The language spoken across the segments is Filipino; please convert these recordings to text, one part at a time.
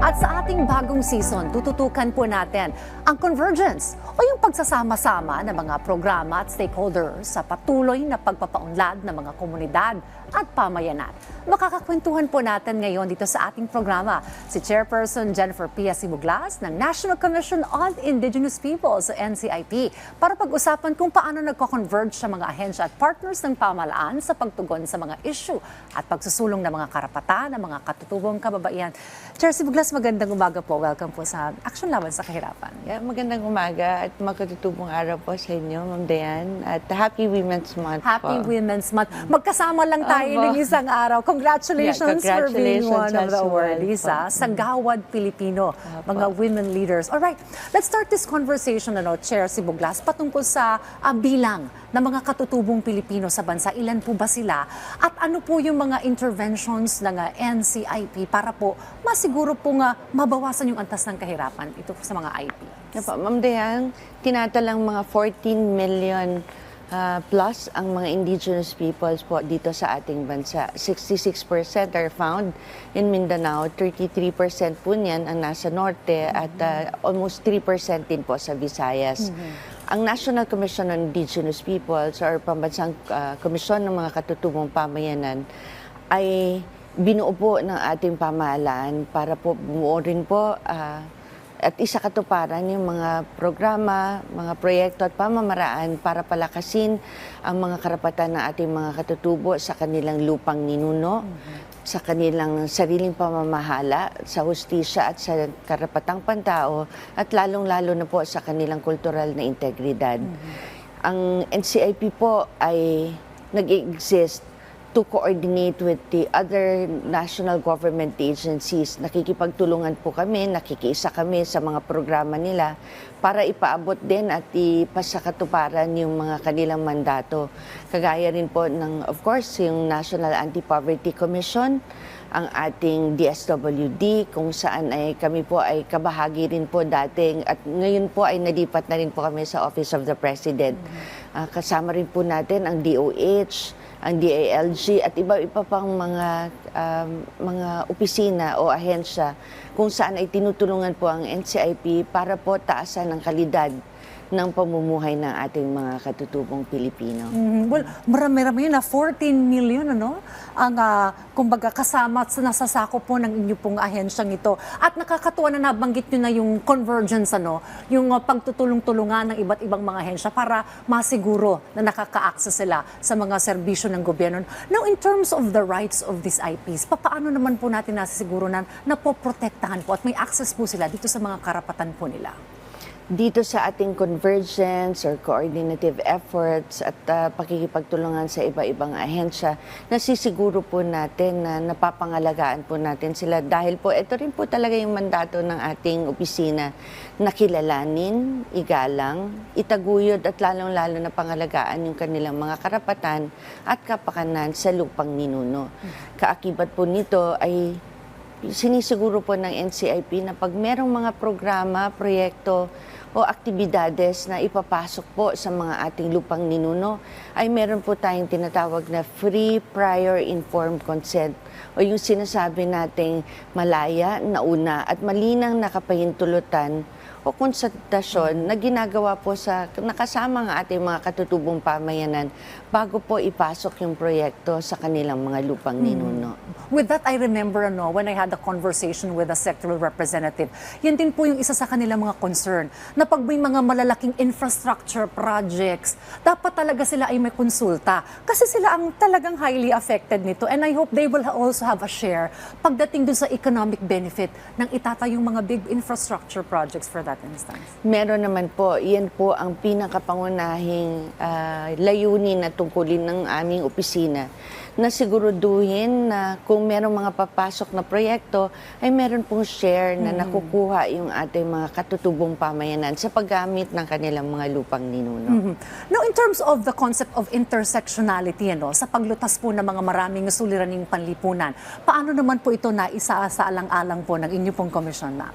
At sa ating bagong season, tututukan po natin ang convergence o yung pagsasama-sama ng mga programa at stakeholders sa patuloy na pagpapaunlad ng mga komunidad at pamayanan. Makakakwentuhan po natin ngayon dito sa ating programa si Chairperson Jennifer Pia Sibuglas ng National Commission on Indigenous Peoples, NCIP, para pag-usapan kung paano nagko-converge sa mga ahensya at partners ng pamahalaan sa pagtugon sa mga issue at pagsusulong ng mga karapatan ng mga katutubong kababaihan. Chair Sibuglas, magandang umaga po. Welcome po sa Aksyon Laban sa Kahirapan. Yeah, magandang umaga at magkatutubong araw po sa inyo, Ma'am Dayan. At Happy Women's Month Happy po. Women's Month. Magkasama lang tayo ng isang araw. Congratulations, for being one of the awardees sa Gawad Pilipino, mga women leaders. Alright, let's start this conversation, Chair Sibuglas, patungkol sa bilang ng mga katutubong Pilipino sa bansa. Ilan po ba sila? At ano po yung mga interventions ng NCIP para po masiguro po mabawasan yung antas ng kahirapan ito po sa mga IP? Ma'am Dayan, tinatalang mga 14 million plus ang mga indigenous peoples po dito sa ating bansa. 66% are found in Mindanao, 33% po niyan ang nasa norte at almost 3% din po sa Visayas. Ang National Commission on Indigenous Peoples or Pambansang Komisyon ng mga Katutubong Pamayanan ay binuo po ng ating pamahalaan para po bumuo rin po at isakatuparan yung mga programa, mga proyekto at pamamaraan para palakasin ang mga karapatan ng ating mga katutubo sa kanilang lupang ninuno, sa kanilang sariling pamamahala, sa hustisya at sa karapatang pantao at lalong-lalo na po sa kanilang kultural na integridad. Ang NCIP po ay nag-exist to coordinate with the other national government agencies. Nakikipagtulungan po kami, nakikiisa kami sa mga programa nila para ipaabot din at ipasakatuparan yung mga kanilang mandato. Kagaya rin po ng, of course, yung National Anti-Poverty Commission, ang ating DSWD, kung saan ay kami po ay kabahagi rin po dating at ngayon po ay nalipat na rin po kami sa Office of the President. Kasama rin po natin ang DOH, ang DILG at iba-iba pang mga opisina o ahensya kung saan ay tinutulungan po ang NCIP para po taasan ang kalidad ng pamumuhay ng ating mga katutubong Pilipino. Well, marami-rami yun 14 million, ang kumbaga kasama at nasasako po ng inyo pong ahensyang ito. At nakakatuwa na nabanggit nyo na yung convergence, yung pagtutulong-tulungan ng iba't ibang mga ahensya para masiguro na nakaka-access sila sa mga serbisyo ng gobyerno. Now, in terms of the rights of these IPs, paano naman po natin nasisiguro na napoprotektahan po at may access po sila dito sa mga karapatan po nila? Dito sa ating convergence or coordinative efforts at pakikipagtulungan sa iba-ibang ahensya, nasisiguro po natin na napapangalagaan po natin sila dahil po ito rin po talaga yung mandato ng ating opisina na kilalanin, igalang, itaguyod at lalong-lalo na pangalagaan yung kanilang mga karapatan at kapakanan sa lupang ninuno. Kaakibat po nito ay sinisiguro po ng NCIP na pag merong mga programa, proyekto o aktibidades na ipapasok po sa mga ating lupang ninuno, ay meron po tayong tinatawag na free prior informed consent o yung sinasabi nating malaya, nauna at malinang nakapahintulutan o konsultasyon na ginagawa po sa nakasama ng ating mga katutubong pamayanan bago po ipasok yung proyekto sa kanilang mga lupang ninuno. With that, I remember when I had a conversation with a sectoral representative, yan din po yung isa sa kanilang mga concern, na pag may mga malalaking infrastructure projects, dapat talaga sila ay may konsulta. Kasi sila ang talagang highly affected nito and I hope they will also have a share pagdating dun sa economic benefit ng itatayong mga big infrastructure projects for that instance. Meron naman po, yan po ang pinakapangunahing layunin na tungkulin ng aming opisina na siguruduhin na kung merong mga papasok na proyekto ay meron pong share na nakukuha yung ating mga katutubong pamayanan sa paggamit ng kanilang mga lupang ninuno. Now, in terms of the concept of intersectionality, sa paglutas po ng mga maraming suliraning panlipunan, paano naman po ito na isa sa alang-alang po ng inyong pong komisyon, ma'am?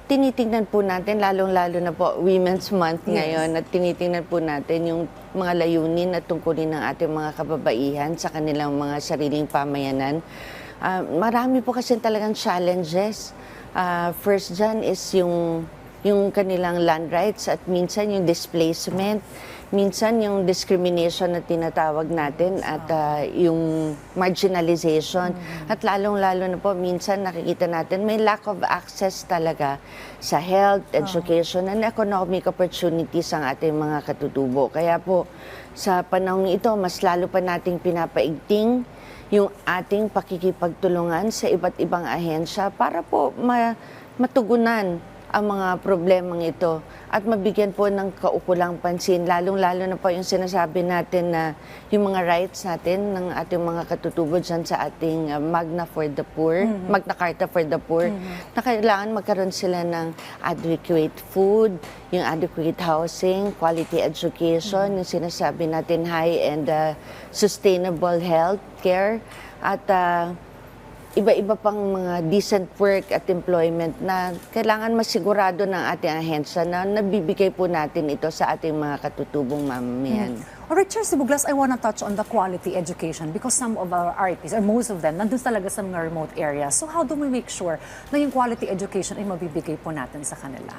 Tinitingnan po natin, lalong-lalo na po Women's Month ngayon, at tinitingnan po natin yung mga layunin at tungkulin ng ating mga kababaihan sa kanilang mga sariling pamayanan. Marami po kasi talagang challenges First dyan is yung kanilang land rights at minsan yung displacement, minsan yung discrimination na tinatawag natin at yung marginalization. At lalong-lalo na po, minsan nakikita natin may lack of access talaga sa health, education, and economic opportunities ang ating mga katutubo. Kaya po, sa panahon ito, mas lalo pa nating pinapaigting yung ating pakikipagtulungan sa iba't ibang ahensya para po matugunan ang mga problemang ito at mabigyan po ng kaukulang pansin, lalong-lalo na po yung sinasabi natin na yung mga rights natin ng ating mga katutubo dyan sa ating Magna Carta for the Poor, na kailangan magkaroon sila ng adequate food, yung adequate housing, quality education, yung sinasabi natin high-end sustainable health care, at iba-iba pang mga decent work at employment na kailangan masigurado ng ating ahensya na nabibigay po natin ito sa ating mga katutubong mamamayan. Alright, Chair Sibuglas, I want to touch on the quality education because some of our RIPs, or most of them, nandun talaga sa mga remote areas. So how do we make sure na yung quality education ay mabibigay po natin sa kanila?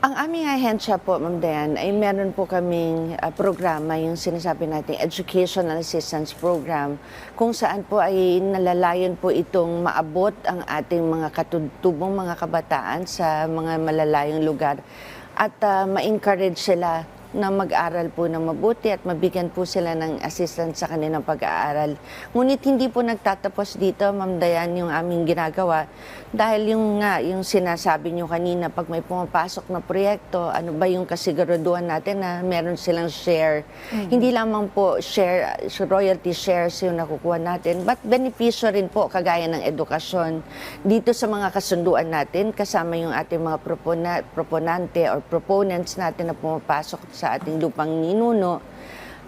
Ang aming ahensya po, Ma'am Dayan, ay meron po kaming programa, yung sinasabi natin Educational Assistance Program, kung saan po ay nalalayon po itong maabot ang ating mga katutubong mga kabataan sa mga malalayong lugar at ma-encourage sila na mag-aral po ng mabuti at mabigyan po sila ng assistance sa kanilang pag-aaral. Ngunit hindi po nagtatapos dito, Ma'am Dayan, yung aming ginagawa dahil yung sinasabi nyo kanina, pag may pumapasok na proyekto, ano ba yung kasiguraduhan natin na meron silang share. Hindi lamang po royalty shares yung nakukuha natin, but benepisyo rin po kagaya ng edukasyon. Dito sa mga kasunduan natin, kasama yung ating mga proponente or proponents natin na pumapasok sa ating lupang ninuno,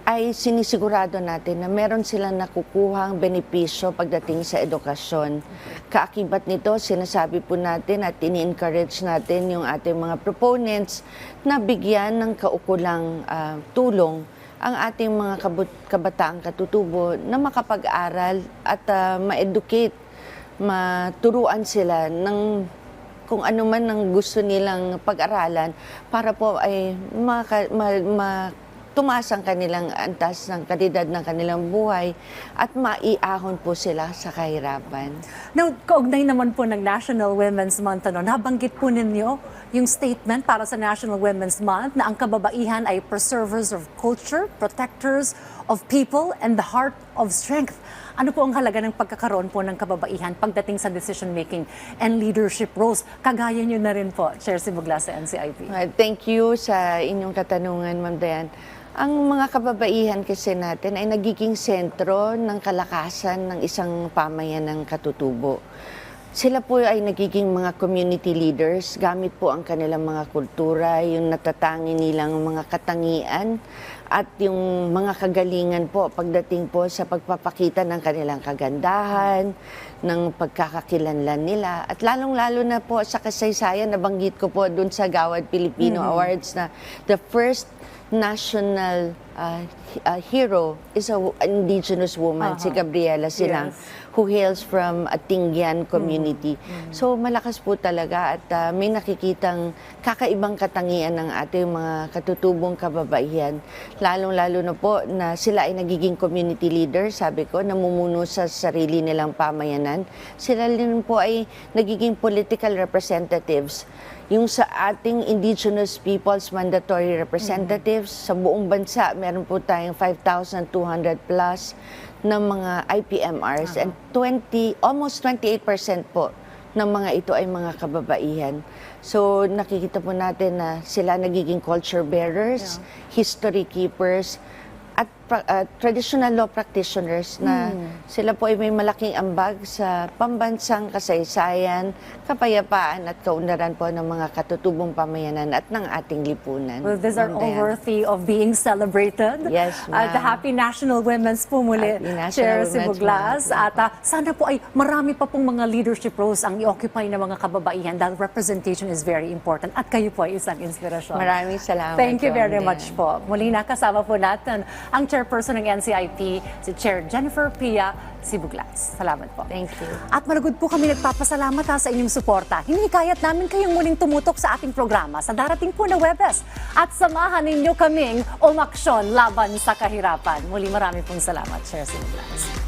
ay sinisigurado natin na meron silang nakukuhang benepisyo pagdating sa edukasyon. Kaakibat nito, sinasabi po natin at ini-encourage natin yung ating mga proponents na bigyan ng kaukulang tulong ang ating mga kabataang katutubo na makapag-aral at ma-educate, maturuan sila ng kung ano man ang gusto nilang pag-aralan para po ay tumaas ang kanilang antas ng kalidad ng kanilang buhay at maiahon po sila sa kahirapan. Now, kaugnay naman po ng National Women's Month, nabanggit po ninyo yung statement para sa National Women's Month na ang kababaihan ay preservers of culture, protectors of people, and the heart of strength. Ano po ang halaga ng pagkakaroon po ng kababaihan pagdating sa decision-making and leadership roles? Kagaya nyo na rin po, Chair Sibuglas sa NCIP. Thank you sa inyong katanungan, Ma'am Dayan. Ang mga kababaihan kasi natin ay nagiging sentro ng kalakasan ng isang pamayanang katutubo. Sila po ay nagiging mga community leaders gamit po ang kanilang mga kultura, yung natatangi nilang mga katangian at yung mga kagalingan po pagdating po sa pagpapakita ng kanilang kagandahan, ng pagkakakilanlan nila. At lalong-lalo na po sa kasaysayan, nabanggit ko po dun sa Gawad Filipino Awards na the first national hero is an indigenous woman, si Gabriela Silang, who hails from a Tingyan community. So malakas po talaga at may nakikitang kakaibang katangian ng ating mga katutubong kababaihan. Lalong-lalo na po na sila ay nagiging community leader, sabi ko, namumuno sa sarili nilang pamayanan. Sila rin po ay nagiging political representatives. Yung sa ating indigenous peoples mandatory representatives sa buong bansa, meron po tayong 5,200 plus ng mga IPMRs and almost 28% po ng mga ito ay mga kababaihan. So nakikita po natin na sila nagiging culture bearers, history keepers, at traditional law practitioners na sila po ay may malaking ambag sa pambansang kasaysayan, kapayapaan at kaunlaran po ng mga katutubong pamayanan at ng ating lipunan. Well, these are all worthy of being celebrated. Yes, ma'am. At Happy National Women's po muli, Happy National Chair Women's Sibuglas. Month. At sana po ay marami pa pong mga leadership roles ang i-occupy ng mga kababaihan dahil representation is very important at kayo po ay isang inspirasyon. Maraming salamat. Thank you po, very Ma'am much Dayan. po. Muli nakasama po natin ang Chair Chairperson ng NCIP, si Chair Jennifer Pia Sibuglas. Salamat po. Thank you. At malugod po kami nagpapasalamat sa inyong suporta. Hinihikayat namin kayong muling tumutok sa ating programa sa darating po na Webes. At samahan ninyo kaming umaksyon laban sa kahirapan. Muli marami pong salamat, Chair Sibuglas.